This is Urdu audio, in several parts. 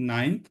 9th।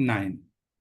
9।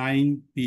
9B,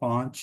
5,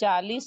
40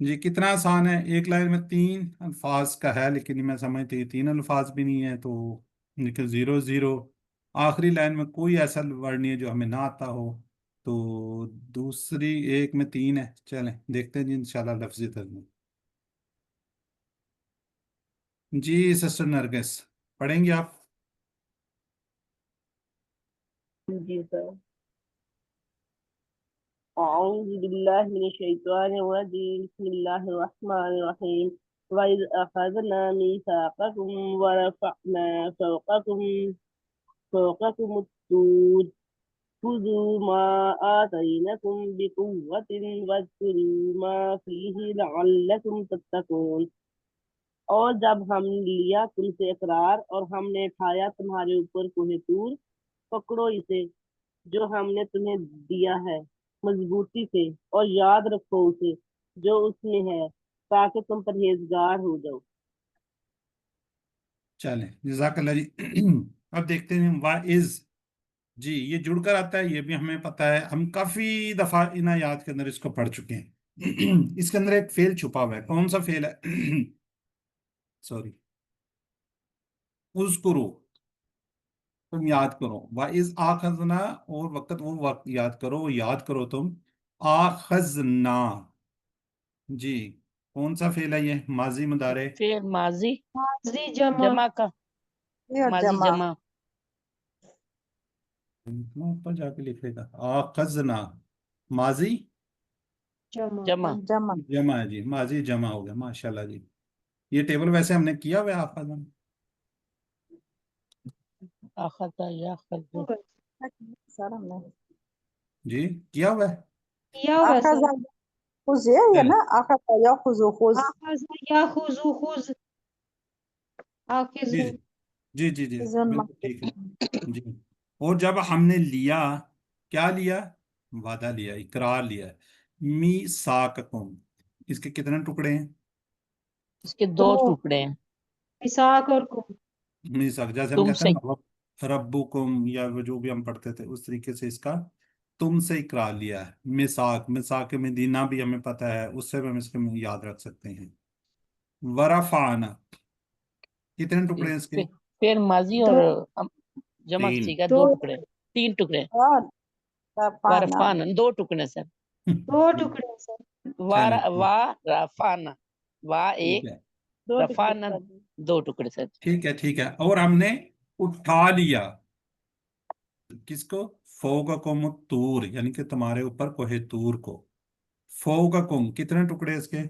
جی کتنا آسان ہے، ایک لائن میں 3 الفاظ کا ہے، لیکن میں سمجھتی 3 الفاظ بھی نہیں ہے، تو لیکن 0 0 آخری لائن میں کوئی ایسا ورڈ نہیں ہے جو ہمیں نہ آتا ہو، تو دوسری ایک میں 3 ہے۔ چلیں دیکھتے ہیں جی انشاءاللہ لفظی ترجمہ۔ جی سسٹر نرگس پڑھیں گے آپ؟ جی سر۔ أعوذ بالله من الشيطان الرجيم بسم الله الرحمن الرحيم وإذ أخذنا ميثاقكم ورفعنا فوقكم الطور خذوا ما آتينكم بقوة واذكروا ما فيه لعلكم تتقون۔ اور جب ہم لیا تم سے اقرار اور ہم نے اٹھایا تمہارے اوپر کوہ طور، پکڑو اسے جو ہم نے تمہیں دیا ہے مضبوطی سے، اور یاد رکھو اسے جو اس میں ہے، تاکہ تم پرہیزگار ہو جاؤ۔ چلیں جزاک اللہ جی۔ اب دیکھتے ہیں واعظ، جی یہ جڑ کر آتا ہے، یہ بھی ہمیں پتہ ہے، ہم کافی دفعہ ان آیات کے اندر اس کو پڑھ چکے ہیں۔ اس کے اندر ایک فعل چھپا ہوا ہے، کون سا فعل ہے؟ سوری، اذکرو، تم یاد کرو، واعظ آخذنا، اور وقت وہ وقت یاد کرو، وہ یاد کرو تم، آخذنا، جی کون سا فعل ہے یہ؟ ماضی مضارع؟ فعل ماضی ماضی جمع جمع کا، ماضی جمع۔ اوپر جا کے لکھے گا آخذنا، ماضی جمع۔ جمع ہے، جی ماضی جمع ہو گیا، ماشاءاللہ جی۔ یہ ٹیبل ویسے ہم نے کیا ہوا ہے آخذنا، اخذ یا خذ، سر ہم نے جی کیا ہوا ہے؟ کیا ہوا آخذ سر؟ خذ ہے چلیں نا، آخذ یا خذ خذ آخذ یا خذو خذ، جی آخذو جی جی جی خذ بالکل ٹھیک ہے جی۔ اور جب ہم نے لیا، کیا لیا؟ وعدہ لیا، اقرار لیا، میثاقکم، اس کے کتنے ٹکڑے ہیں؟ اس کے 2 ٹکڑے ہیں، مساق اور کم، میثاق جیسے ہم تم کہتے سے۔ ہیں نا ربکم، یا وہ جو بھی ہم پڑھتے تھے اس طریقے سے اس کا تم سے اقرار لیا ہے۔ میثاق مدینہ بھی ہمیں پتہ ہے، اس سے بھی ہم اس کو یاد رکھ سکتے ہیں۔ ورفعنا، کتنے ٹکڑے ہیں اس کے؟ فعل ماضی اور دو جمع 3 کسی کا دو 2 ٹکڑے، 3 ٹکڑے۔ اور رفعنا ورفان 2 ٹکڑے سر، 2 ٹکڑے ہیں سر، چلیں ورفانا، وا ٹھیک ایک، ہے دو رفانا ٹکڑے 2 ٹکڑے سر۔ ٹھیک ہے ٹھیک ہے۔ اور ہم نے اٹھا لیا کس کو؟ فوقکم الطور، یعنی کہ تمہارے اوپر کوہ طور کو، فوقکم کتنے ٹکڑے اس کے؟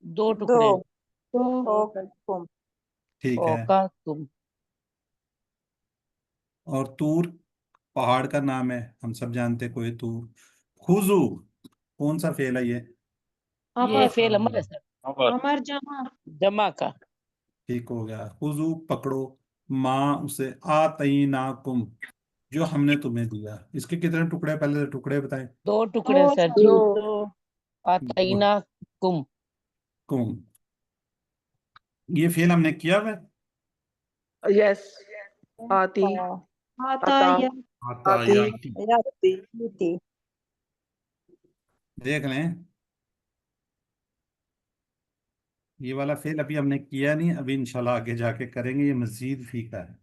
2 دو ٹکڑے، تو فوقکم ٹھیک ہے۔ فوقا تم، اور طور پہاڑ کا نام ہے، ہم سب جانتے ہیں کوہ طور۔ خذو کون سا فعل ہے یہ؟ یہ امر فعل امر ہے سر، امر جمع جمع کا۔ ٹھیک ہو گیا، خذو پکڑو، ماں اسے، آتیناکم جو ہم نے تمہیں دیا، اس کے کتنے ٹکڑے؟ پہلے ٹکڑے بتائیں۔ 2 دو ٹکڑے سر سر، جی، دو آتینا کم، کم، یہ فعل ہم نے کیا ہوا ہے؟ یس، آتی، آتا عطا، یا آتی، یاتی یاتی دیکھ لیں، یہ والا فعل ابھی ہم نے کیا نہیں، ابھی انشاءاللہ آگے جا کے کریں گے، یہ مزید فیقہ ہے۔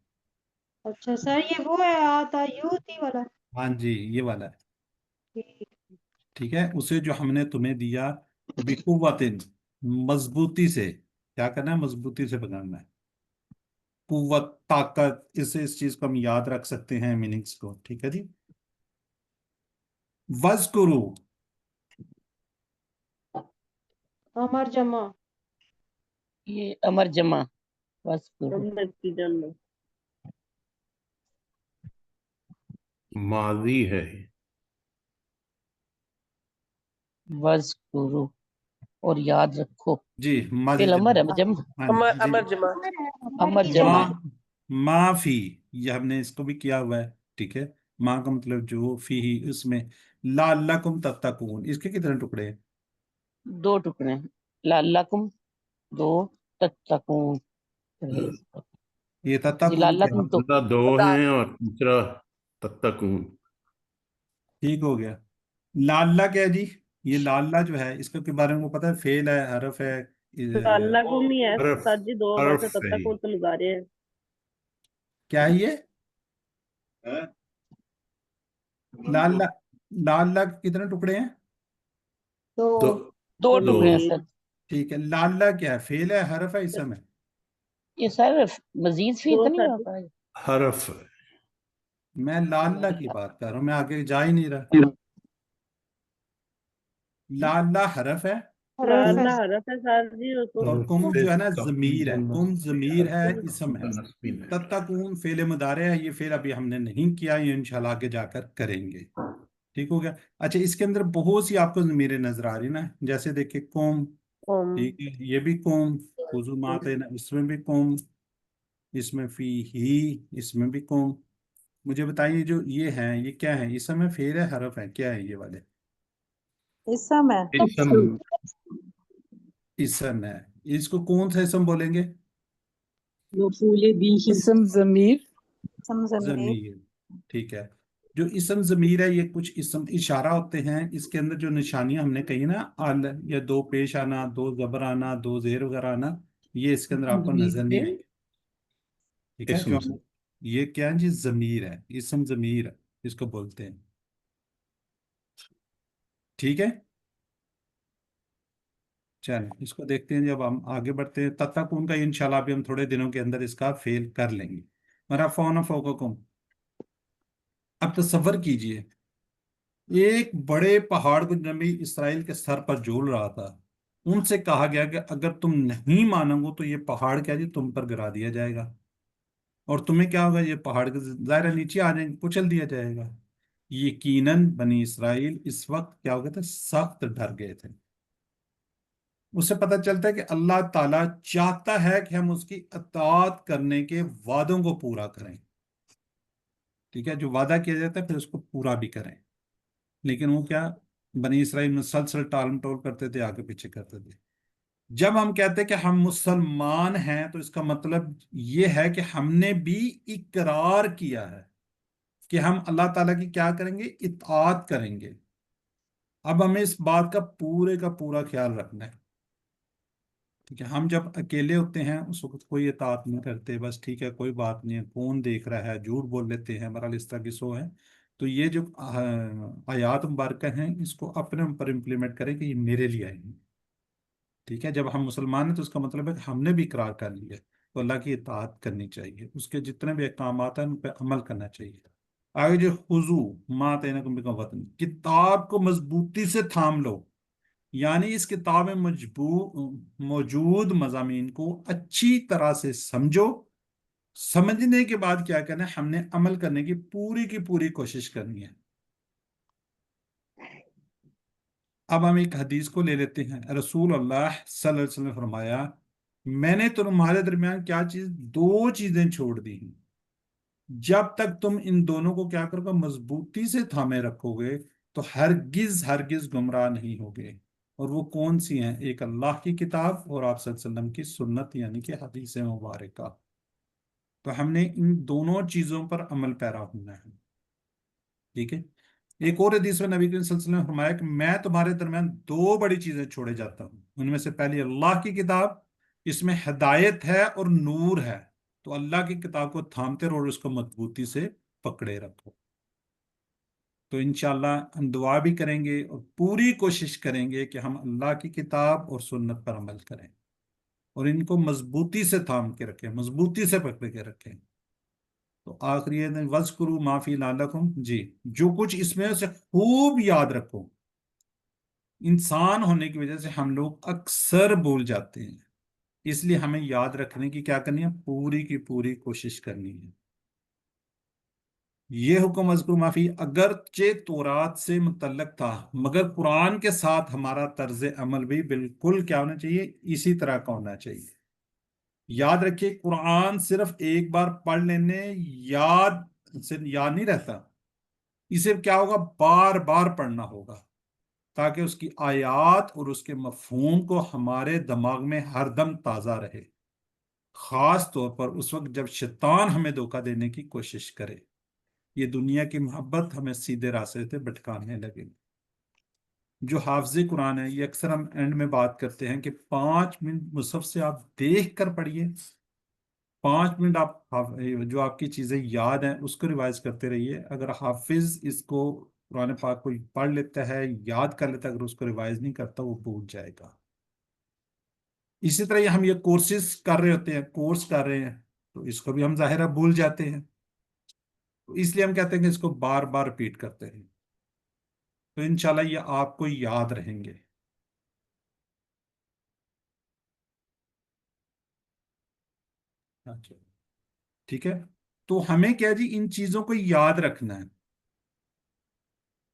اچھا سر یہ وہ ہے آتا یوتی والا، ہاں جی یہ والا ہے، ٹھیک ٹھیک ہے۔ اسے جو ہم نے تمہیں دیا بقوتن، مضبوطی سے، کیا کرنا ہے؟ مضبوطی سے پکڑنا ہے، قوت، طاقت، اس چیز کو ہم یاد رکھ سکتے ہیں میننگز کو، ٹھیک ہے جی۔ وَاذْكُرُوا، امر جمع یہ امر جمع، بس جملت کی جمع ماضی ہے، وذکرو، اور یاد رکھو، جی ماضی فعل امر ہے جمع، جمع، ہاں امر جی امر جمع، امر کی جمع، ما ما فی، یہ ہم نے اس کو بھی کیا ہوا ہے، ٹھیک ہے۔ ما کا مطلب جو فی ہی، اس میں لعلکم تتقون، اس کے کتنے ٹکڑے ہیں؟ 2 ٹکڑے، لعلکم 2، تتقون، یہ جی تتقون کیا ہے؟ لعلکم تو دوسرا 2 ہیں اور تیسرا تتقون۔ ٹھیک ہو گیا، لعلہ کیا ہے جی؟ یہ لاللہ جو ہے اس کے بارے میں کو پتہ ہے، فعل ہے، حرف ہے، اللہ کو نہیں ہے حرف سر جی، 2 بار سے حرف تب ہے تک وہ تو مظاہرے ہیں. کیا ہے یہ لاللہ؟ لاللہ کے کتنے ٹکڑے ہیں؟ تو دو 2 دو ٹکڑے ہیں سر. ٹھیک ہے، لاللہ کیا ہے، فعل ہے، حرف ہے، اسم ہے؟ یہ سر مزید فی 2 تو نہیں سر ہوتا ہے؟ حرف میں لاللہ کی بات کر رہا ہوں، میں آگے جا ہی نہیں رہا. لاللہ حرف ہے، حرف ہے. اللہ حرف ہے سر جی، وہ تو اور کم جو ہے نا ضمیر ہے، تقدیر کم ضمیر ہے، اسم ہے. نسبین ہے. تتقون فعل مضارع ہے، یہ فعل ابھی ہم نے نہیں کیا، یہ انشاءاللہ آگے جا کر کریں گے. ٹھیک ہو گیا. اچھا، اس کے اندر بہت سی آپ کو ضمیریں نظر آ رہی نا، جیسے دیکھیں قوم، ٹھیک ہے، یہ بھی قوم، خصومات ہے نا، اس میں بھی قوم، اس میں فی ہی، اس میں بھی قوم. مجھے بتائیے جو یہ ہیں یہ کیا ہے، اسم ہے، فعل ہے، حرف ہے، کیا ہے یہ والے؟ اسم ہے. اسم اسم ہے. اس کو کون سا اسم بولیں گے؟ اسم ضمیر. اسم ضمیر. ضمیر. ٹھیک ہے. جو اسم ضمیر ہے یہ کچھ اسم اشارہ ہوتے ہیں، اس کے اندر جو نشانیاں ہم نے کہی نا، ال یا 2 پیش آنا، 2 زبر آنا، 2 زیر وغیرہ آنا، یہ اس کے اندر آپ کو نظر نہیں آئیں گے. ٹھیک ہے، جو اسم یہ کیا ہے جی، ضمیر ہے، اسم ضمیر ہے اس کو بولتے ہیں. ٹھیک ہے، چلیں اس کو دیکھتے ہیں. جب ہم آگے بڑھتے ہیں تب تک ان کا انشاءاللہ بھی ہم تھوڑے دنوں کے اندر اس کا فیل کر لیں گے. مرفعون فوقکم. اب تصور کیجئے ایک بڑے پہاڑ کو نبی اسرائیل کے سر پر جھول رہا تھا. ان سے کہا گیا کہ اگر تم نہیں مانو گے تو یہ پہاڑ کیا جی تم پر گرا دیا جائے گا، اور تمہیں کیا ہوگا، یہ پہاڑ کے ظاہر ہے نیچے آ جائیں گے، کچل دیا جائے گا. یقیناً بنی اسرائیل اس وقت کیا ہو گئے تھے، سخت ڈر گئے تھے. اس سے پتہ چلتا ہے کہ اللہ تعالیٰ چاہتا ہے کہ ہم اس کی اطاعت کرنے کے وعدوں کو پورا کریں. ٹھیک ہے، جو وعدہ کیا جاتا ہے پھر اس کو پورا بھی کریں. لیکن وہ کیا، بنی اسرائیل مسلسل ٹال مٹول کرتے تھے، آگے پیچھے کرتے تھے. جب ہم کہتے ہیں کہ ہم مسلمان ہیں تو اس کا مطلب یہ ہے کہ ہم نے بھی اقرار کیا ہے کہ ہم اللہ تعالیٰ کی کیا کریں گے، اطاعت کریں گے. اب ہمیں اس بات کا پورا خیال رکھنا ہے. ٹھیک ہے، ہم جب اکیلے ہوتے ہیں اس وقت کوئی اطاعت نہیں کرتے، بس ٹھیک ہے کوئی بات نہیں ہے، کون دیکھ رہا ہے، جھوٹ بول لیتے ہیں، بہرحال اس طرح کی سو ہے. تو یہ جو آیات مبارکہ ہیں اس کو اپنے اوپر امپلیمنٹ کریں کہ یہ میرے لیے آئی ہیں. ٹھیک ہے، جب ہم مسلمان ہیں تو اس کا مطلب ہے کہ ہم نے بھی اقرار کر لیا، تو اللہ کی اطاعت کرنی چاہیے، اس کے جتنے بھی احکامات ہیں ان پہ عمل کرنا چاہیے. آگے جو خضو ما آتیناکم بقوۃ، کتاب کو مضبوطی سے تھام لو، یعنی اس کتاب میں موجود مضامین کو اچھی طرح سے سمجھو. سمجھنے کے بعد کیا کرنا ہے، ہم نے عمل کرنے کی پوری کوشش کرنی ہے. اب ہم ایک حدیث کو لے لیتے ہیں. رسول اللہ صلی اللہ علیہ وسلم نے فرمایا، میں نے تمہارے درمیان کیا چیز، 2 چیزیں چھوڑ دی ہیں، جب تک تم ان دونوں کو کیا کرو گے، مضبوطی سے تھامے رکھو گے تو ہرگز گمراہ نہیں ہوگے. اور وہ کون سی ہیں، ایک اللہ کی کتاب اور آپ صلی اللہ علیہ وسلم کی سنت، یعنی کہ حدیث مبارکہ. تو ہم نے ان دونوں چیزوں پر عمل پیرا ہونا ہے. ٹھیک ہے. ایک اور حدیث میں نبی کریم صلی اللہ علیہ وسلم نے فرمایا کہ میں تمہارے درمیان 2 بڑی چیزیں چھوڑے جاتا ہوں، ان میں سے پہلی اللہ کی کتاب، اس میں ہدایت ہے اور نور ہے، تو اللہ کی کتاب کو تھامتے رہو اور اس کو مضبوطی سے پکڑے رکھو. تو انشاءاللہ ہم دعا بھی کریں گے اور پوری کوشش کریں گے کہ ہم اللہ کی کتاب اور سنت پر عمل کریں اور ان کو مضبوطی سے تھام کے رکھیں، مضبوطی سے پکڑ کے رکھیں. تو آخری ہے وَاذْكُرُوا مَا فِي لَعَلَّكُمْ، جی جو کچھ اس میں سے خوب یاد رکھو. انسان ہونے کی وجہ سے ہم لوگ اکثر بھول جاتے ہیں، اس لیے ہمیں یاد رکھنے کی کیا کرنی ہے، پوری کوشش کرنی ہے. یہ حکم اذکر معافی اگرچہ تورات سے متعلق تھا، مگر قرآن کے ساتھ ہمارا طرز عمل بھی بالکل کیا ہونا چاہیے، اسی طرح کا ہونا چاہیے. یاد رکھیے قرآن صرف ایک بار پڑھ لینے سے یاد نہیں رہتا، اسے کیا ہوگا، بار بار پڑھنا ہوگا تاکہ اس کی آیات اور اس کے مفہوم کو ہمارے دماغ میں ہر دم تازہ رہے، خاص طور پر اس وقت جب شیطان ہمیں دھوکہ دینے کی کوشش کرے، یہ دنیا کی محبت ہمیں سیدھے راستے سے بھٹکانے لگے. جو حافظ قرآن ہے، یہ اکثر ہم اینڈ میں بات کرتے ہیں کہ 5 منٹ مصحف سے آپ دیکھ کر پڑھیے، 5 منٹ آپ جو آپ کی چیزیں یاد ہیں اس کو ریوائز کرتے رہیے. اگر حافظ اس کو قرآن پاک کو پڑھ لیتا ہے، یاد کر لیتا ہے، اگر اس کو ریوائز نہیں کرتا وہ بھول جائے گا. اسی طرح ہم یہ کورسز کر رہے ہوتے ہیں، کورس کر رہے ہیں، تو اس کو بھی ہم ظاہرہ بھول جاتے ہیں. تو اس لیے ہم کہتے ہیں کہ اس کو بار بار ریپیٹ کرتے ہیں، تو انشاءاللہ یہ آپ کو یاد رہیں گے. اچھا ٹھیک ہے. تو ہمیں کیا جی، ان چیزوں کو یاد رکھنا ہے.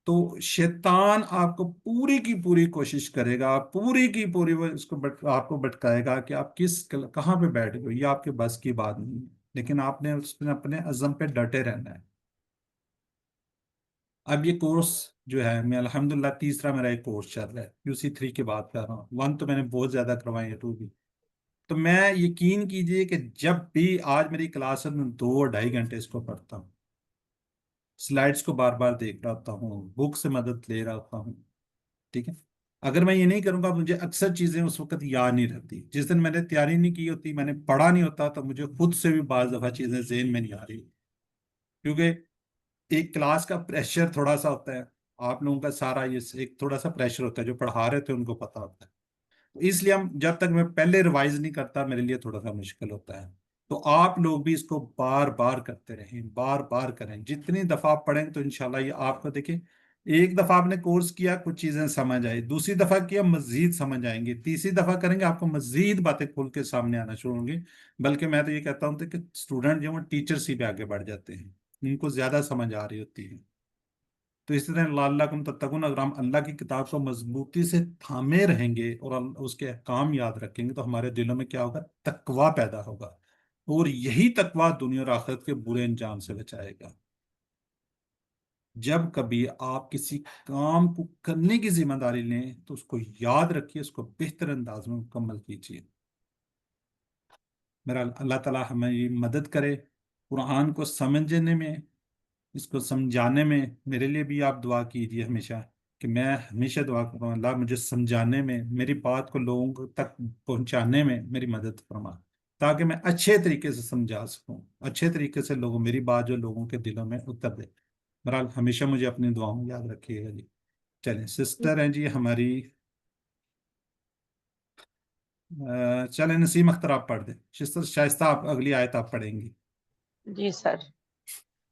تو شیطان آپ کو پوری کی پوری کوشش کرے گا، پوری کی پوری وہ اس کو آپ کو بھٹکائے گا کہ آپ کہاں پہ بیٹھ گئے. یہ آپ کے بس کی بات نہیں ہے، لیکن آپ نے اس میں اپنے عزم پہ ڈٹے رہنا ہے. اب یہ کورس جو ہے، میں الحمدللہ تیسرا میرا ایک کورس چل رہا ہے، QC 3 کی بات کر رہا ہوں. 1 تو میں نے بہت زیادہ کروائی ہے، 2 بھی. تو میں یقین کیجئے کہ جب بھی آج میری کلاس میں 2 اور 2.5 گھنٹے اس کو پڑھتا ہوں، سلائڈز کو بار بار دیکھ رہا ہوتا ہوں، بک سے مدد لے رہا ہوتا ہوں. ٹھیک ہے. اگر میں یہ نہیں کروں گا، مجھے اکثر چیزیں اس وقت یاد نہیں رہتی. جس دن میں نے تیاری نہیں کی ہوتی، میں نے پڑھا نہیں ہوتا، تو مجھے خود سے بھی بعض دفعہ چیزیں ذہن میں نہیں آ رہی. کیونکہ ایک کلاس کا پریشر تھوڑا سا ہوتا ہے، آپ لوگوں کا سارا یہ ایک تھوڑا سا پریشر ہوتا ہے، جو پڑھا رہے تھے ان کو پتا ہوتا ہے. تو اس لیے ہم جب تک میں پہلے ریوائز نہیں کرتا، میرے لیے تھوڑا سا مشکل ہوتا ہے. تو آپ لوگ بھی اس کو بار بار کرتے رہیں، بار بار کریں. جتنی دفعہ آپ پڑھیں تو انشاءاللہ یہ آپ کو دیکھیں، ایک دفعہ آپ نے کورس کیا، کچھ چیزیں سمجھ آئی، دوسری دفعہ کیا مزید سمجھ آئیں گی، تیسری دفعہ کریں گے آپ کو مزید باتیں کھول کے سامنے آنا شروع ہوں گی. بلکہ میں تو یہ کہتا ہوں کہ اسٹوڈنٹ جو ہیں ٹیچر سے بھی آگے بڑھ جاتے ہیں، ان کو زیادہ سمجھ آ رہی ہوتی ہے. تو اس طرح لعلکم تتقون، اگر ہم اللہ کی کتاب کو مضبوطی سے تھامے رہیں گے اور اس کے احکام یاد رکھیں گے، تو ہمارے دلوں میں کیا ہوگا؟ تقویٰ پیدا ہوگا. اور یہی تقویٰ دنیا اور آخرت کے برے انجام سے بچائے گا. جب کبھی آپ کسی کام کو کرنے کی ذمہ داری لیں تو اس کو یاد رکھیے، اس کو بہتر انداز میں مکمل کیجیے. میرا اللہ تعالیٰ ہمیں یہ مدد کرے قرآن کو سمجھنے میں، اس کو سمجھانے میں. میرے لیے بھی آپ دعا کیجیے ہمیشہ، کہ میں ہمیشہ دعا کرتا ہوں اللہ مجھے سمجھانے میں، میری بات کو لوگوں تک پہنچانے میں میری مدد فرما، تاکہ میں اچھے طریقے سے سمجھا سکوں، اچھے طریقے سے میری بات جو لوگوں کے دلوں میں اتر دے. بہرحال ہمیشہ مجھے اپنی دعاؤں میں یاد رکھیے گا جی. چلیں سسٹر ہیں جی ہماری، چلیں نسیم اختر آپ پڑھ دیں. سسٹر شائستہ آپ اگلی آیت آپ پڑھیں گی. جی سر.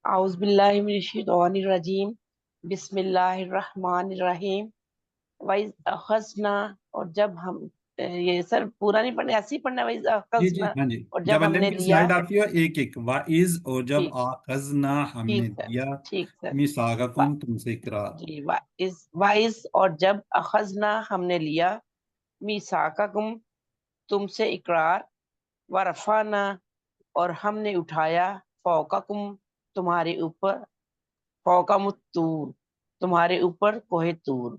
اعوذ باللہ من الشیطان الرجیم، بسم اللہ الرحمن الرحیم. وَإِذْ أَخَذْنَا، اور جب ہم، یہ سر پورا نہیں پڑھنا، ایسے ہی پڑھنا. وَإِذْ جی جی أَخَذْنَا، ہاں جی. اور جب جب ہم اللہ نے کی لیا. سلائڈ آتی ہے ایک ایک وائز، اور جب ٹھیک آخذنا ہم ٹھیک نے سر، لیا ٹھیک سر. میثاقکم تم سے اقرار. جی وائز، اور جب اخذنا ہم نے لیا، میثاقکم تم سے اقرار، ورفعنا اور ہم نے اٹھایا، فوقکم تمہارے اوپر، فوقم الطور تمہارے اوپر کوہ طور.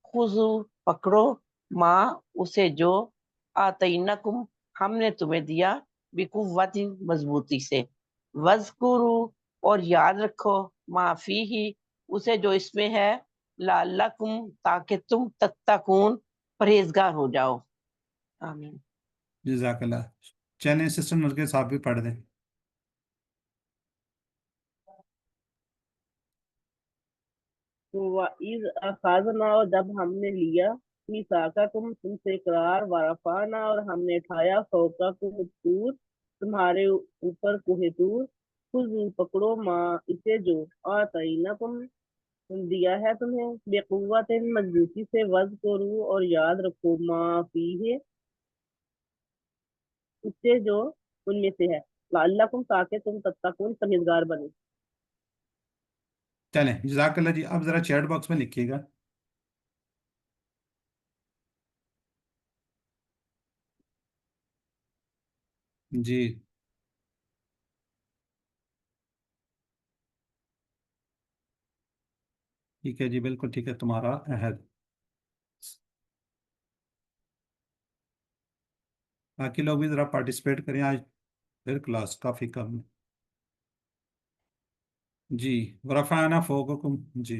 خذو پکڑو، ماں اسے جو، آتینکم ہم نے تمہیں دیا، بقوت مضبوطی سے. وذکروا اور یاد رکھو، ما فیہ اسے جو اس میں ہے، لعلکم تاکہ تم تتقون پرہیزگار ہو جاؤ. آمین. جزاک اللہ. چلیں سسٹر نرگس آپ بھی پڑھ دیں. وَإِذْ أَخَذْنَا، اور جب ہم نے لیا، مِيثَاقَكُمْ تم سے اقرار، وَرَفَعْنَا اور ہم نے اٹھایا، فَوْقَكُمُ الطُّورَ تمہارے اوپر کوہ طور. خذوا پکڑو، ماں اسے جو، آتینکم دیا ہے تمہیں، بقوت مضبوطی سے. وذکروا اور یاد رکھو، ما فیہ اسے جو ان میں سے ہے، لعلکم تاکہ تم تتقون پرہیزگار بنو. چلیں جزاک اللہ جی. اب ذرا چیٹ باکس میں لکھیے گا. جی ٹھیک ہے جی، بالکل ٹھیک ہے. تمہارا عہد. باقی لوگ بھی ذرا پارٹیسپیٹ کریں، آج پھر کلاس کافی کم ہے. جی ورفعنا فوقکم. جی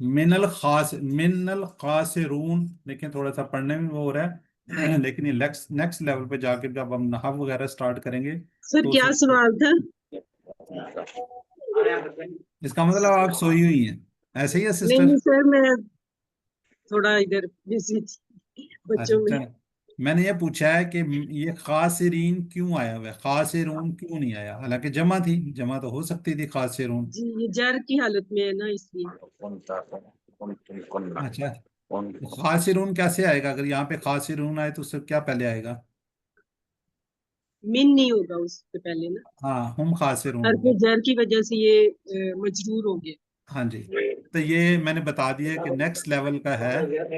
من الخاسرون، لیکن تھوڑا سا پڑھنے میں وہ ہو رہا ہے لیکن یہ نیکسٹ لیول پہ جا کے جب ہم نحو وغیرہ سٹارٹ کریں گے سر تو کیا سوال تھا؟ اس کا مطلب آپ سوئی ہوئی ہیں، ایسے ہی ہے نہیں سسٹر؟ نہیں سر، میں تھوڑا ادھر بزی تھی اچھا بچوں میں۔ چل، میں نے یہ پوچھا ہے کہ یہ خاسرین کیوں آیا ہوا ہے، خاسرون کیوں نہیں آیا؟ حالانکہ جمع تھی، جمع تو ہو سکتی تھی خاسرون۔ جی یہ جر کی حالت میں ہے نا، اس لیے۔ اچھا، تو خاسرون کیسے آئے گا؟ اگر یہاں پہ خاسرون آئے تو اس سے کیا پہلے آئے گا؟ من نہیں ہوگا اس سے پہلے نا، ہاں، ہم خاسرون حرف ہوگا۔ جر کی وجہ سے یہ مجرور ہو گیا۔ ہاں جی، تو یہ میں نے بتا دیا کہ نیکسٹ لیول کا ہے،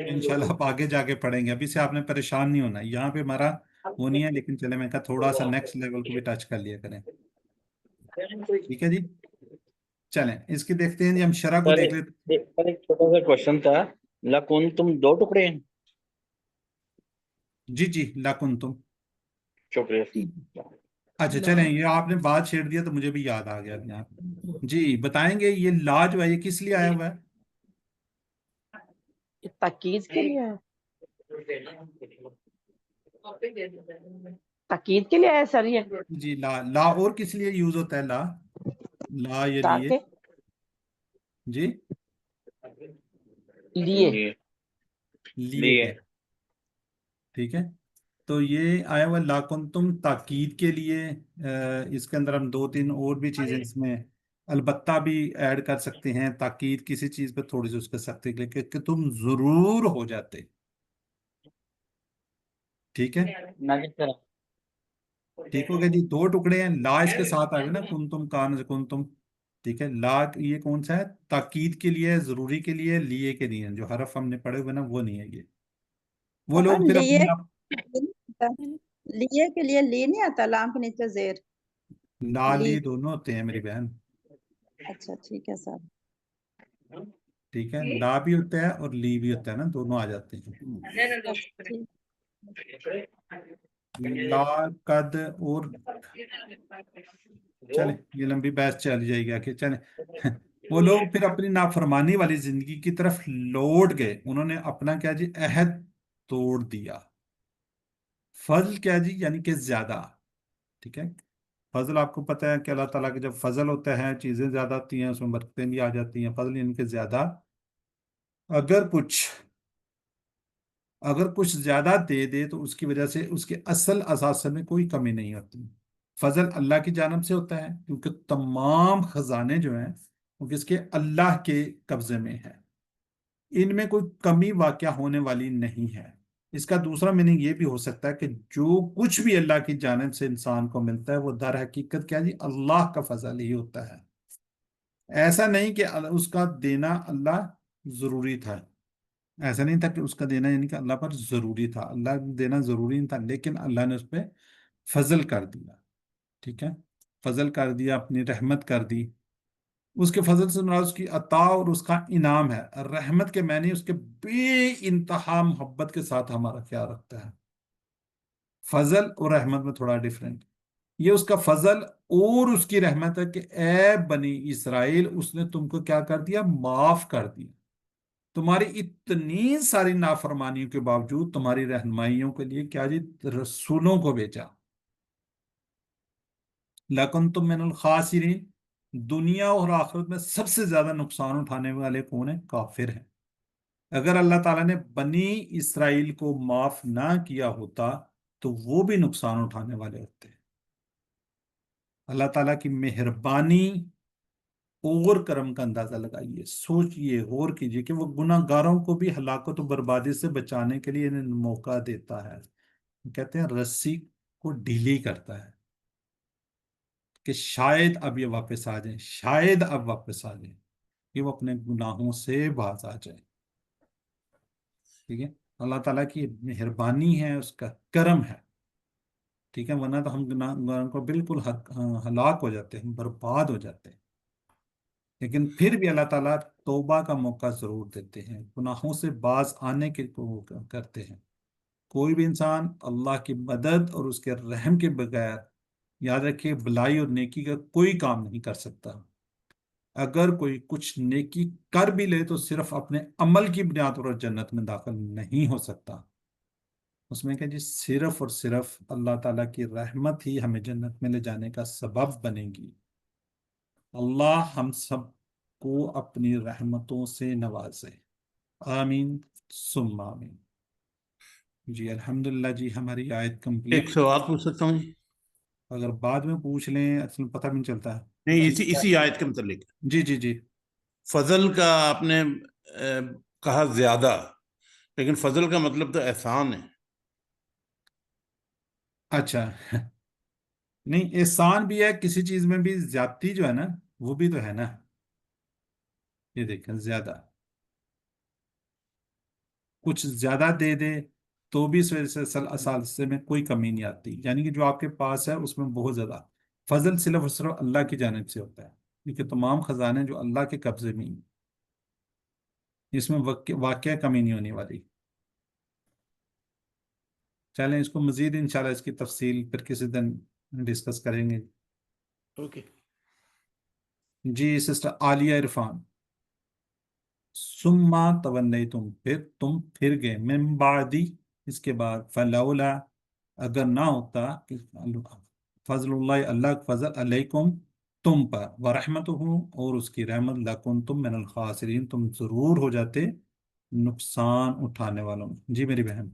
انشاءاللہ آپ آگے جا کے پڑھیں گے، ابھی سے آپ نے پریشان نہیں ہونا، یہاں پہ ہمارا وہ نہیں ہے، لیکن چلے میں کہا تھوڑا سا نیکسٹ لیول کو بھی ٹچ کر لیا کریں۔ ٹھیک ہے جی، چلیں اس کی دیکھتے ہیں جی، ہم شرح کو سر دیکھ لیتے سر ایک چھوٹا سا کوشچن تھا، لکن تم 2 ٹکڑے ہیں؟ جی جی، لاکن تم، شکریہ۔ اچھا چلیں، یہ آپ نے بات چھیڑ دیا تو مجھے بھی یاد آ گیا یہاں پہ۔ جی بتائیں گے یہ لا جو ہے یہ کس لیے آیا ہوا ہے؟ یہ تاکید کے لیے ہے، تاکید کے لیے ہے سر یہ، جی لا، لا اور کس لیے یوز ہوتا ہے لا؟ لا یہ لیے، تاکہ جی لیے لیے، ٹھیک ہے، تو یہ آیا ہوا لا کنتم تاکید کے لیے۔ اس کے اندر ہم 2 3 اور بھی چیزیں اس میں البتہ بھی ایڈ کر سکتے ہیں، تاکید کسی چیز پہ تھوڑی سی اس کر سکتے ہیں کہ تم ضرور ہو جاتے، ٹھیک ہے، ٹھیک ہو گیا جی، 2 ٹکڑے ہیں، لا اس کے ساتھ آ گیا نا، کنتم کان سے کنتم، ٹھیک ہے، لا یہ کون سا ہے؟ تاکید کے لیے، ضروری کے لیے، لیے کے لیے، جو حرف ہم نے پڑھے ہوئے نا وہ نہیں ہے یہ، وہ پاپا لوگ پھر لیے اپنے لیے کے لیے لی نہیں آتا، لام کے نیچے زیر لا لی۔ لی دونوں ہوتے ہیں میری بہن، اچھا ٹھیک ہے سر۔ ٹھیک ہے، لا بھی ہوتا ہے اور لی بھی ہوتا ہے نا، دونوں آ جاتے ہیں، ٹھیک۔ لا قد اور، چلیں یہ لمبی بحث چل جائے گی کہ چلیں وہ لوگ پھر اپنی نافرمانی والی زندگی کی طرف لوٹ گئے، انہوں نے اپنا کیا جی عہد توڑ دیا۔ فضل کیا جی؟ یعنی کہ زیادہ، ٹھیک ہے، فضل آپ کو پتہ ہے کہ اللہ تعالیٰ کے جب فضل ہوتا ہے چیزیں زیادہ آتی ہیں، اس میں برکتیں بھی آ جاتی ہیں، فضل یعنی کہ زیادہ، اگر کچھ زیادہ دے دے تو اس کی وجہ سے اس کے اصل اثاثے میں کوئی کمی نہیں ہوتی۔ فضل اللہ کی جانب سے ہوتا ہے کیونکہ تمام خزانے جو ہیں وہ کس کے؟ اللہ کے قبضے میں ہیں، ان میں کوئی کمی واقع ہونے والی نہیں ہے۔ اس کا دوسرا میننگ یہ بھی ہو سکتا ہے کہ جو کچھ بھی اللہ کی جانب سے انسان کو ملتا ہے وہ در حقیقت کیا جی؟ اللہ کا فضل ہی ہوتا ہے، ایسا نہیں کہ اس کا دینا اللہ ضروری تھا، ایسا نہیں تھا کہ اس کا دینا یعنی کہ اللہ پر ضروری تھا، اللہ دینا ضروری نہیں تھا، لیکن اللہ نے اس پہ فضل کر دیا، ٹھیک ہے، فضل کر دیا، اپنی رحمت کر دی، اس کے فضل سے مراد اس کی عطا اور اس کا انعام ہے، رحمت کے معنی اس کے بے انتہا محبت کے ساتھ ہمارا خیال رکھتا ہے، فضل اور رحمت میں تھوڑا ڈفرینٹ، یہ اس کا فضل اور اس کی رحمت ہے کہ اے بنی اسرائیل اس نے تم کو کیا کر دیا؟ معاف کر دیا، تمہاری اتنی ساری نافرمانیوں کے باوجود تمہاری رہنمائیوں کے لیے کیا جی؟ رسولوں کو بھیجا۔ لَكُنْتُم مِّنَ الْخَاسِرِينَ، دنیا اور آخرت میں سب سے زیادہ نقصان اٹھانے والے کون ہیں؟ کافر ہیں۔ اگر اللہ تعالیٰ نے بنی اسرائیل کو معاف نہ کیا ہوتا تو وہ بھی نقصان اٹھانے والے ہوتے ہیں۔ اللہ تعالیٰ کی مہربانی اور کرم کا اندازہ لگائیے، سوچئے، غور کیجئے کہ وہ گناہ گاروں کو بھی ہلاکت و بربادی سے بچانے کے لیے انہیں موقع دیتا ہے، کہتے ہیں رسی کو ڈھیلی کرتا ہے کہ شاید اب یہ واپس آ جائیں، شاید اب واپس آ جائیں، کہ وہ اپنے گناہوں سے باز آ جائیں، ٹھیک ہے، اللہ تعالیٰ کی مہربانی ہے، اس کا کرم ہے، ٹھیک ہے، ورنہ تو ہم گناہ گاروں کو بالکل ہلاک ہو جاتے ہیں، برباد ہو جاتے ہیں، لیکن پھر بھی اللہ تعالیٰ توبہ کا موقع ضرور دیتے ہیں، گناہوں سے باز آنے کے وہ کرتے ہیں۔ کوئی بھی انسان اللہ کی مدد اور اس کے رحم کے بغیر، یاد رکھیے، بلائی اور نیکی کا کوئی کام نہیں کر سکتا۔ اگر کوئی کچھ نیکی کر بھی لے تو صرف اپنے عمل کی بنیاد پر جنت میں داخل نہیں ہو سکتا. اس میں کہ جی صرف اور صرف اللہ تعالیٰ کی رحمت ہی ہمیں جنت میں لے جانے کا سبب بنے گی. اللہ ہم سب کو اپنی رحمتوں سے نوازے. آمین ثم آمین. جی الحمدللہ. جی ہماری آیت ایک کمپلیٹ. سوال پوچھ سکتا ہوں جی؟ اگر بعد میں پوچھ لیں اصل میں پتہ بھی نہیں چلتا ہے. نہیں، اسی آیت کے متعلق. جی جی جی. فضل کا آپ نے کہا زیادہ، لیکن فضل کا مطلب تو احسان ہے. اچھا. نہیں، احسان بھی ہے، کسی چیز میں بھی زیادتی جو ہے نا وہ بھی تو ہے نا. یہ دیکھیں زیادہ کچھ زیادہ دے دے تو بھی اس وجہ سے اثاثے میں کوئی کمی نہیں آتی. یعنی کہ جو آپ کے پاس ہے اس میں بہت زیادہ. فضل صرف اور صرف اللہ کی جانب سے ہوتا ہے، کیونکہ تمام خزانے جو اللہ کے قبضے میں ہیں، اس میں واقعہ کمی نہیں ہونے والی. چلیں اس کو مزید انشاءاللہ اس کی تفصیل پھر کسی دن ڈسکس کریں گے. اوکے. جی سسٹر عالیہ عرفان. ثم تولیتم، پھر تم پھر گئے، من بعدی، اس کے بعد، فلولا، اگر نہ ہوتا کہ فضل اللہ، اللہ کا فضل، علیکم، تم پر، ورحمتہ، اور اس کی رحمت، لکنتم من الخاسرین، تم ضرور ہو جاتے نقصان اٹھانے والوں میں. جی میری بہن.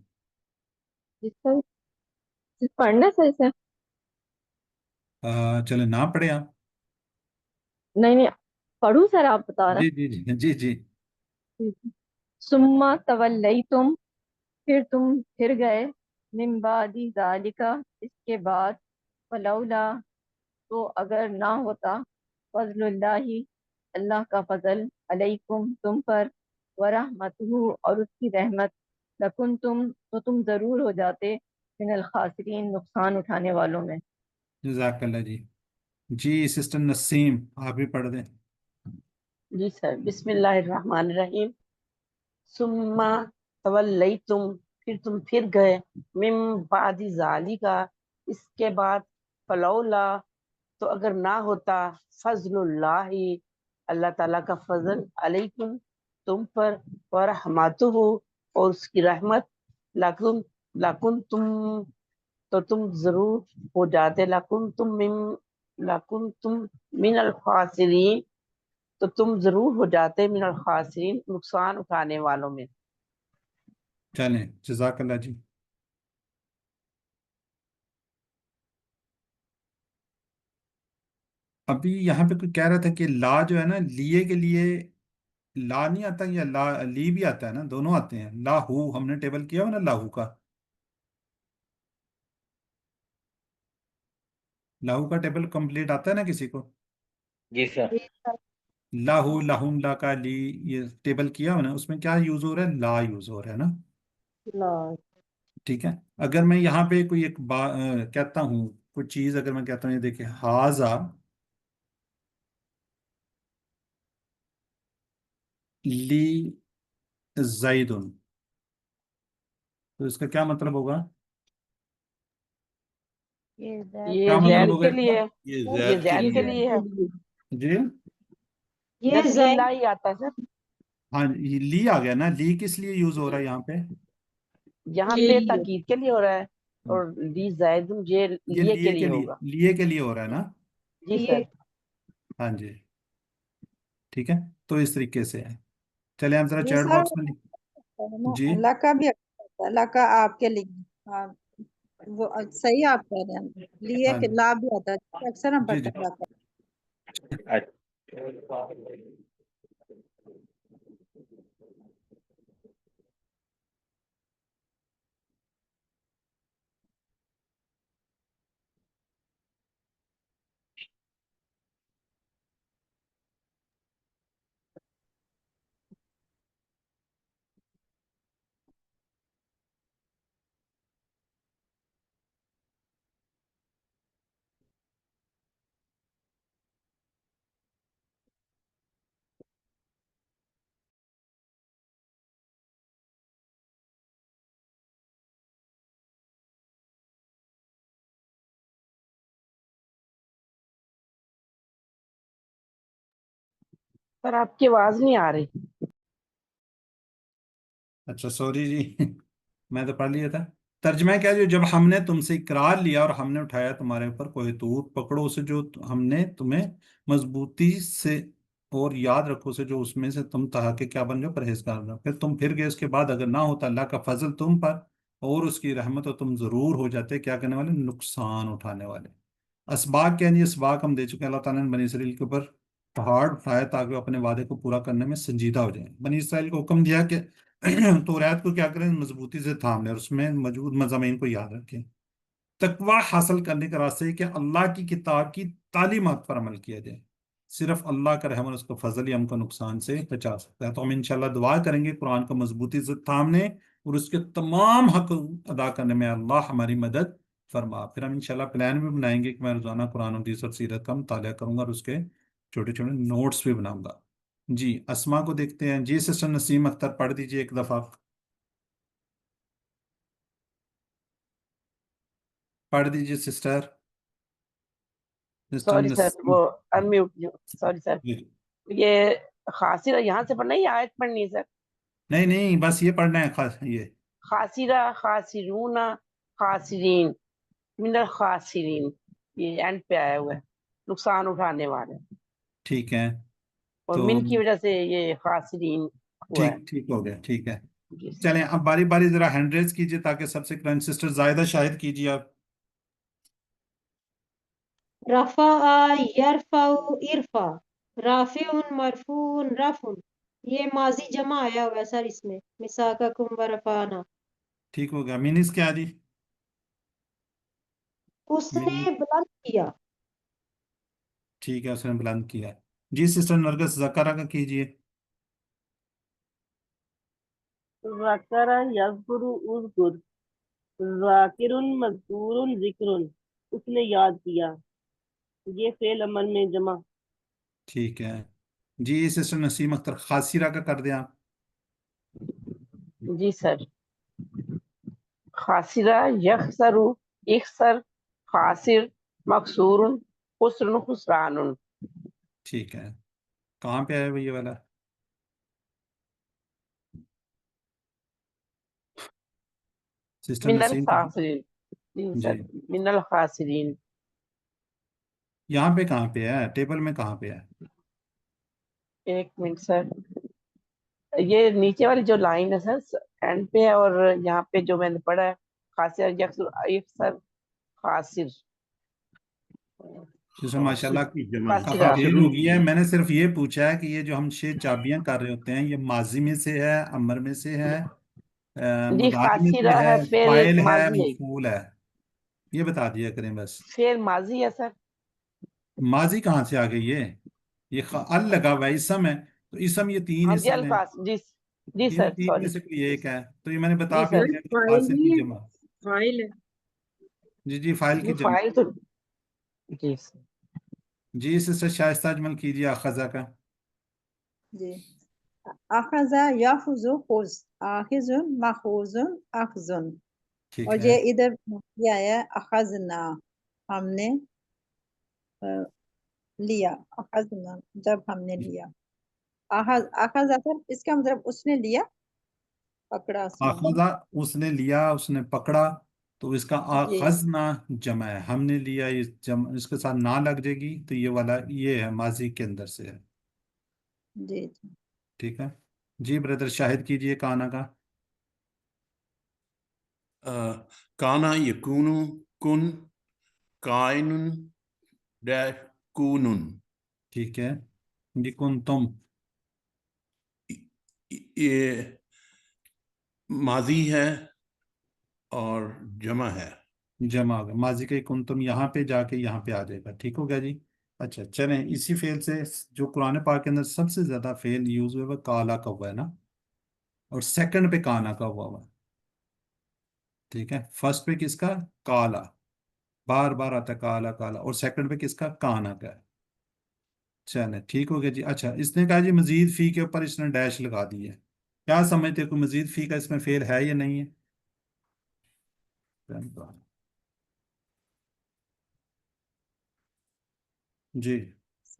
جس سے پڑھنا صحیح سے. چلے نہ پڑھے آپ. نہیں نہیں، پڑھوں سر، آپ بتا رہے جی جی جی جی جی. ہیں. ثم تولیتم، پھر تم پھر گئے، من بعد ذالک، اس کے بعد، فلولا، تو اگر نہ ہوتا، فضل اللہ، اللہ کا فضل، علیکم، تم پر، ورحمتہ، اور اس کی رحمت، لکنتم، تو تم ضرور ہو جاتے، من الخاسرین، نقصان اٹھانے والوں میں. جزاک اللہ. جی جی سسٹر نسیم آپ بھی پڑھ دیں. جی سر. بسم اللہ الرحمن الرحیم. ثم تولیتم، پھر تم پھر گئے، من بعد ذالک، اس کے بعد، فلولا، تو اگر نہ ہوتا، فضل اللہ، اللہ تعالیٰ کا فضل، علیکم، تم پر، ورحمتہ، اور اس کی رحمت، لکن تم، تو تم ضرور ہو جاتے، لکن تم من الخاسرین، تو تم ضرور ہو جاتے، من الخاسرین، نقصان اٹھانے والوں میں. چلیں جزاک اللہ. جی ابھی یہاں پہ کوئی کہہ رہا تھا کہ لا جو ہے نا، لیے کے لیے لا نہیں آتا، یا لا لی بھی آتا ہے نا، دونوں آتے ہیں. لاہو ہم نے ٹیبل کیا ہو نا لاہو کا. لاہو کا ٹیبل کمپلیٹ آتا ہے نا کسی کو. جی سر. لاہو، لہم، لا کا لی، یہ ٹیبل کیا ہو نا، اس میں کیا یوز ہو رہا ہے؟ لا یوز ہو رہا ہے نا. ٹھیک ہے. اگر میں یہاں پہ کوئی ایک کہتا ہوں کوئی چیز، اگر میں کہتا ہوں یہ دیکھیں ہاذا لی زیدن، تو اس کا کیا مطلب ہوگا؟ یہ کیا مطلب زید ہوگا کے اس کا؟ لیے، یہ یہ زید کے زید کے لیے ہے. لیے ہے. جی یہ نصب زید اللہ ہی آتا ہے سر. ہاں، یہ لی آ گیا نا. لی کس لیے یوز ہو رہا ہے یہاں پہ؟ یہاں یہ پہ تاکید کے لیے ہو رہا ہے، اور لی زید یہ یہ لیے کے لیے کے لیے لیے، ہوگا. لیے کے لیے ہو رہا ہے نا. جی یہ سر. ہاں جی ٹھیک ہے. تو اس طریقے سے ہے. چلے ہم ذرا یہ چیٹ سر باکس میں جی اللہ کا بھی اللہ کا آپ کے لیے. ہاں، وہ صحیح آپ کہہ رہے ہیں، لیے ہاں کہ لا بھی ہوتا ہے، اکثر ہم جی پڑھتے جی. ہیں لا کا. سر آپ کی آواز نہیں آ رہی. اچھا سوری جی میں تو پڑھ لیا تھا. ترجمہ کیا جو جب ہم نے تم سے اقرار لیا اور ہم نے اٹھایا تمہارے اوپر کوہ طور، پکڑو اسے جو ہم نے تمہیں مضبوطی سے، اور یاد رکھو اسے جو اس میں سے تم تاکہ کیا بن جاؤ پرہیزگار بنو. پھر تم پھر گئے اس کے بعد، اگر نہ ہوتا اللہ کا فضل تم پر اور اس کی رحمت، تو تم ضرور ہو جاتے کیا کرنے والے، نقصان اٹھانے والے. اسباق کیا نہیں، اسباق ہم دے چکے ہیں. اللہ تعالیٰ نے بنی اسرائیل کے اوپر پہاڑ اٹھایا تاکہ وہ اپنے وعدے کو پورا کرنے میں سنجیدہ ہو جائیں. بنی اسرائیل کو حکم دیا کہ توریت کو کیا کریں، مضبوطی سے تھام لیں اور اس میں موجود مضامین کو یاد رکھیں. تقوی حاصل کرنے کا راستہ ہے کہ اللہ کی کتاب کی تعلیمات پر عمل کیا جائے. صرف اللہ کا رحم اور اس کا فضل ہی ہم کو نقصان سے بچا سکتا ہے. تو ہم انشاءاللہ دعا کریں گے قرآن کو مضبوطی سے تھامنے اور اس کے تمام حق ادا کرنے میں اللہ ہماری مدد فرما. پھر ہم انشاءاللہ پلان بھی بنائیں گے کہ میں روزانہ قرآن حدیث اور سیرت کا مطالعہ کروں گا اور اس کے چھوٹے چھوٹے نوٹس بھی بناؤں گا. جی اسما کو دیکھتے ہیں. جی سسٹر نسیم اختر پڑھ دیجئے ایک دفعہ. پڑھ دیجئے سسٹر سوری سر نسیم. وہ انمیوٹ. Sorry sir. جی. یہ خاصرہ یہاں سے پڑھنا ہے یا آیت پڑھنی ہے سر؟ نہیں نہیں بس یہ پڑھنا ہے خاص یہ. خاصرہ، خاسرون، خاسرین، من الخاسرین، یہ اینڈ پہ آیا ہوا ہے، نقصان اٹھانے والے. ٹھیک ہے اور تو من کی وجہ سے یہ خاسرین ہوا ہے. ٹھیک ٹھیک ہو گیا. ٹھیک ہے جی سر. چلیں اب باری باری ذرا ہینڈ ریز کیجئے تاکہ سب سے کرنٹ سسٹر زائدہ شاہد کیجئے آپ. رفع یرفع ارفع، رافع مرفوع رفع، یہ ماضی جمع آیا ہوا ہے سر اس میں، مساککم ورفعنا. ٹھیک ہو گیا. مینس کیا جی؟ اس نے مینس بلند کیا. ٹھیک ہے اس نے بلند کیا. جی سسٹر نرگس ذکرہ کا کیجئے. ذکر یذکر اذکر، ذاکر مذکور ذکر، اس نے یاد کیا، یہ فعل امر میں جمع. ٹھیک ہے. جی سسٹر نسیم اختر خاصرہ کا کر دیں آپ. جی سر. خاسرہ یخسر، اخسر، خاسر، مکسور، خسر، خسران. ٹھیک ہے. کہاں پہ آیا یہ والا؟ سسٹر من نسیم کا الخاسرین. جی جی سر. من الخاسرین. یہاں پہ کہاں پہ ہے ٹیبل میں کہاں پہ ہے؟ ایک منٹ سر. یہ نیچے والی جو لائن ہے سر اینڈ پہ ہے، اور یہاں پہ جو میں نے پڑھا ہے خاسر یکسر اکثر خاسر. سسٹر ماشاءاللہ خاسر کی جمع ہے، خاسرہ. دیر ہو خاسرون گئی کی ہے. جمع. میں نے صرف یہ پوچھا ہے کہ یہ جو ہم 6 چابیاں کر رہے ہوتے ہیں یہ ماضی میں سے ہے، امر میں سے ہے، جی مضارع میں سے خاسرہ ہے، ہے، فعل فاعل ہے، ماضی ہے. مفعول ہے؟ یہ بتا دیا کریں بس. فعل ماضی ہے سر. ماضی کہاں سے آ گئی یہ ال لگا ہوا ہے، اسم ہے. تو اسم یہ 3 ہاں جی اسم ہے، الخاص. جی جی ان سر 3 میں سوری. سے کوئی ایک ہے. تو یہ میں نے بتا جی بھی سر. یہ دیا کہ فائل خاصر کی نہیں ہے، جمع. فائل ہے. جی جی فاعل کی جی جمع. فائل تو. جی سر. جی سسٹر شائستہ اجمل کیجیے اخذہ کا. جی اخذ یاخذ خذ، آخذ ماخوذ اخذ. ٹھیک اور ہے. یہ ادھر یہ آیا ہے اخذنا، ہم نے لیا، اخذنا جب ہم نے لیا. اخذ اثر اس کا مطلب اس نے لیا، پکڑا اس نے. اخذہ اس نے لیا، اس نے پکڑا. تو اس کا جی آخذنا جمع ہے، ہم نے لیا. اس جمع اس کے ساتھ نہ لگ جائے گی تو یہ والا یہ ہے ماضی کے اندر سے ہے. جی جی. ٹھیک ہے. جی بردر شاہد کیجئے کانا کا. کانا یکونو، کن، کائن، ڈیش، کونن. ٹھیک ہے. جی کن تم. یہ ماضی ہے اور جمع ہے. جمع ہوگا ماضی کا کن تم، یہاں پہ جا کے یہاں پہ آ جائے گا. ٹھیک ہو گیا جی. اچھا چلیں اسی فعل سے جو قرآن پاک کے اندر سب سے زیادہ فعل یوز ہوئے وہ کالا کا ہوا ہے نا، اور سیکنڈ پہ کانا کا ہوا. ٹھیک ہے. فرسٹ پہ کس کا؟ کالا، بار بار آتا ہے کالا کالا. اور سیکنڈ پہ کس کا؟ کانا کا ہے. چلیں ٹھیک ہو گیا جی. اچھا اس نے کہا جی مزید فی کے اوپر اس نے ڈیش لگا دی ہے. کیا سمجھتے کوئی مزید فی کا اس میں فعل ہے یا نہیں ہے؟ جی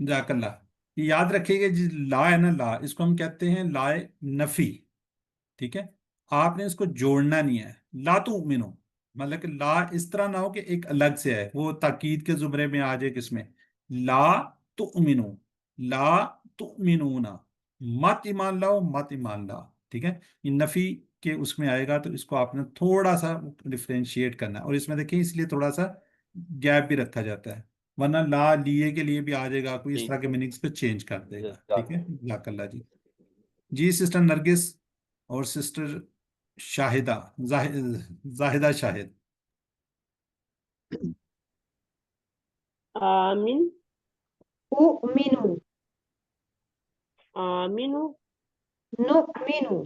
جزاک اللہ. یہ یاد رکھیے گا جی، لا ہے نا، لا اس کو ہم کہتے ہیں لا نفی. ٹھیک ہے، آپ نے اس کو جوڑنا نہیں ہے. لا تؤمنو مطلب کہ لا اس طرح نہ ہو کہ ایک الگ سے ہے، وہ تاکید کے زمرے میں آ جائے. کس میں؟ لا تؤمنو، لا تؤمنون، مت ایمان لاؤ، مت ایمان لاؤ. ٹھیک ہے، یہ نفی کے اس میں آئے گا، تو اس کو آپ نے تھوڑا سا ڈفرینشیٹ کرنا ہے. اور اس میں دیکھیں اس لیے تھوڑا سا گیپ بھی رکھا جاتا ہے، ورنہ لا لیے کے لیے بھی آ جائے گا، کوئی اس طرح کے میننگز کو چینج کر دے گا. ٹھیک ہے، جزاک اللہ جی. جی سسٹر نرگس اور سسٹر شاہدہ، زاہدہ شاہد. آمین، اؤمنو، آمینو، نؤمنو.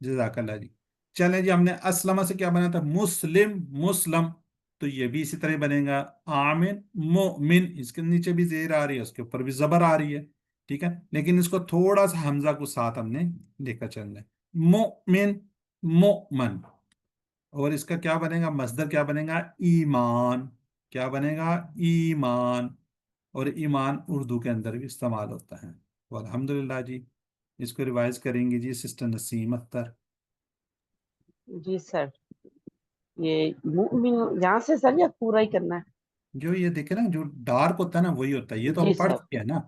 جزاک اللہ جی. چلیں جی، ہم نے اسلمہ سے کیا بنا تھا؟ مسلم، مسلم، تو یہ بھی اسی طرح بنے گا. آمن، مؤمن، اس کے نیچے بھی زیر آ رہی ہے، اس کے اوپر بھی زبر آ رہی ہے. ٹھیک ہے، لیکن اس کو تھوڑا سا حمزہ کو ساتھ ہم نے لے کر چلنا ہے. مؤمن، مؤمن. اور اس کا کیا بنے گا؟ مصدر کیا بنے گا؟ ایمان. کیا بنے گا؟ ایمان. اور ایمان اردو کے اندر بھی استعمال ہوتا ہے. تو الحمدللہ جی. اس کو ریوائز کریں گے جی سسٹر نسیم اختر. جی سر، یہ مؤمن یہاں سے سر یا پورا ہی کرنا ہے؟ جو یہ دیکھیں نا، جو ڈارک ہوتا ہے نا وہی ہوتا ہے. یہ تو جی ہم پڑھ سر، چکے ہیں نا.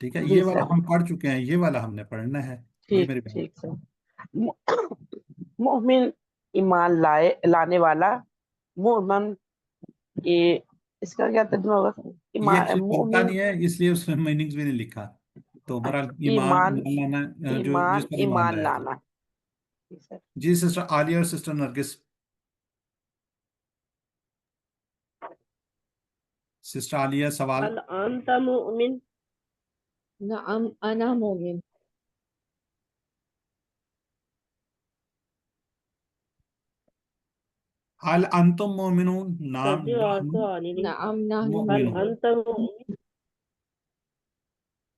ٹھیک ہے، جی یہ والا سر، ہم پڑھ چکے ہیں، یہ والا ہم نے پڑھنا ہے. جی ٹھیک میری بہن. ٹھیک سر. مؤمن ایمان لانے والا. مؤمن، یہ اس کا کیا ترجمہ ہوگا سر؟ یہ ایمان چلتا مؤمن، نہیں ہے، اس لیے اس میں میننگز بھی نہیں لکھا. تو بہرحال ایمان، ایمان لانا، جو ایمان، جس پر ایمان ایمان لایا جائے. لانا. جی سر. جی سسٹر عالیہ اور سسٹر نرگس. سسٹر عالیہ سوال. هل أنت مؤمن؟ نعم أنا مؤمن. هل انتم مومنون؟ نعم ترجیح اور نحن سوال نہیں. نعم نحن هل مومنون. مؤمنون. أنت مؤمن؟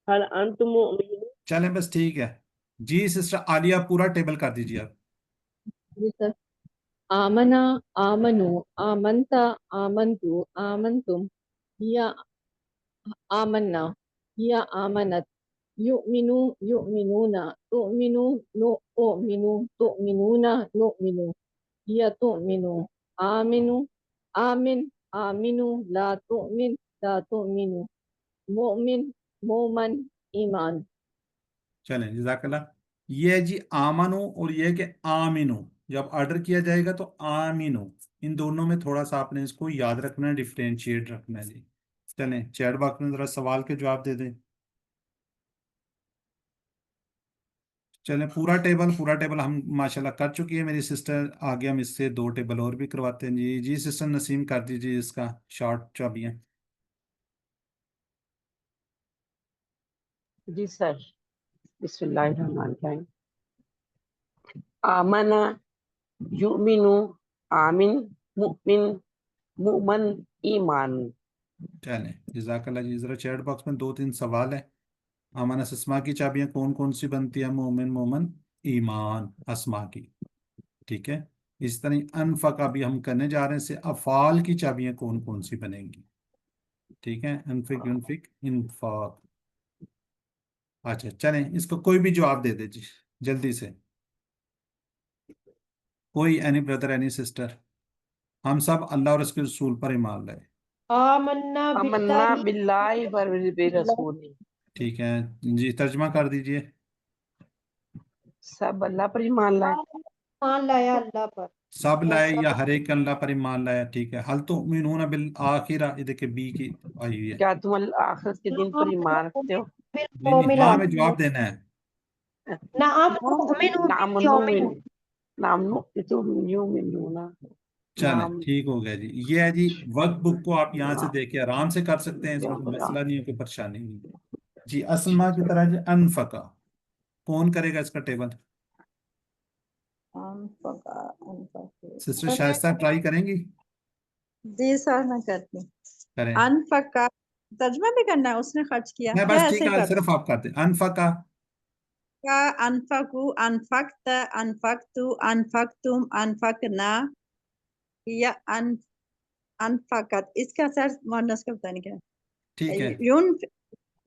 هل أنتم مؤمنون؟ چلیں بس ٹھیک ہے جی. سسٹر عالیہ پورا ٹیبل کر دیجیے آپ. جی سر. آمنا، آمنو، آمنتا، آمنتو، آمنتم، یا آمنا، یا آمنت، یؤمنو، یؤمنون، تؤمنو، نؤمنو، تؤمنون، نؤمنو، یا تؤمنو، آمنو، آمن، آمنو، لا تؤمن، لا تؤمنو، مؤمن، مومن، ایمان. چلیں جزاک اللہ. یہ ہے جی آمنو، اور یہ کہ آمنو. جب آرڈر کیا جائے گا تو آمنو، ان دونوں میں تھوڑا سا آپ نے اس کو یاد رکھنا ہے، ڈیفرینشیٹ رکھنا ہے جی. چلیں چیٹ باکس میں ذرا سوال کے جواب دے دیں. چلیں پورا ٹیبل ہم ماشاءاللہ کر چکی ہے میری سسٹر. آگے ہم اس سے 2 ٹیبل اور بھی کرواتے ہیں جی. جی سسٹر نسیم کر دیجیے اس کا شارٹ چابیاں. جی سر، بسم اللہ الرحمن الرحیم. آمنا، یؤمنو، آمن، مؤمن، مؤمن، ایمان. چلیں جزاک اللہ جی. ذرا چیٹ باکس میں 2-3 سوال ہیں. امن اسما کی چابیاں کون کون سی بنتی ہیں؟ مومن، مومن، ایمان، اسما کی. ٹھیک ہے، اس طرح انفق ابھی ہم کرنے جا رہے ہیں سے افعال کی چابیاں کون کون سی بنیں گی. ٹھیک ہے، انفق، ينفق، انفاق. اچھا چلیں اس کو کوئی بھی جواب دے دے جی جلدی سے. کوئی، اینی بردر، اینی سسٹر. ہم سب اللہ اور اس کے رسول پر ایمان لائے. آمنا آمنا باللہ، باللہ برسول. ٹھیک ہے جی، ترجمہ کر دیجئے. سب اللہ پر ایمان لائے. ایمان لایا اللہ پر. سب اور لائے سب یا ہر ایک اللہ پر ایمان لایا. ٹھیک ہے، حل تؤمنون بالآخرہ، یہ دیکھیں بی کی آئی ہوئی ہے. کیا تم آخرت کے دن پر ایمان رکھتے ہو؟ نہیں، ہاں میں جواب دینا ہے. نعم نؤمن نعم بالیوم. نؤمن، نعم یؤمنون. چلیں نعم ٹھیک ہو گیا جی. یہ ہے جی ورک بک کو آپ یہاں سے دیکھ کے آرام سے کر سکتے ہیں، اس میں کوئی مسئلہ نہیں ہے، کوئی پریشانی نہیں. جی اسلمہ کی طرح جی انفقا. کون کرے گا اس کا ٹیبل؟ سسٹر شائستہ ٹرائی کریں گی؟ جی سر میں کرتی ہوں. کریں. انفقا ترجمہ بھی کرنا ہے، اس نے خرچ کیا میں یا بس ایسے ٹھیک ہی ہے، کر صرف آپ کرتے ہیں. انفقا، کا انفقو، انفقت، انفقتو، انفقتم، انفقنا، یا انفقت. اس کا سر مونس کا پتہ نہیں کیا ٹھیک ہے. ہے.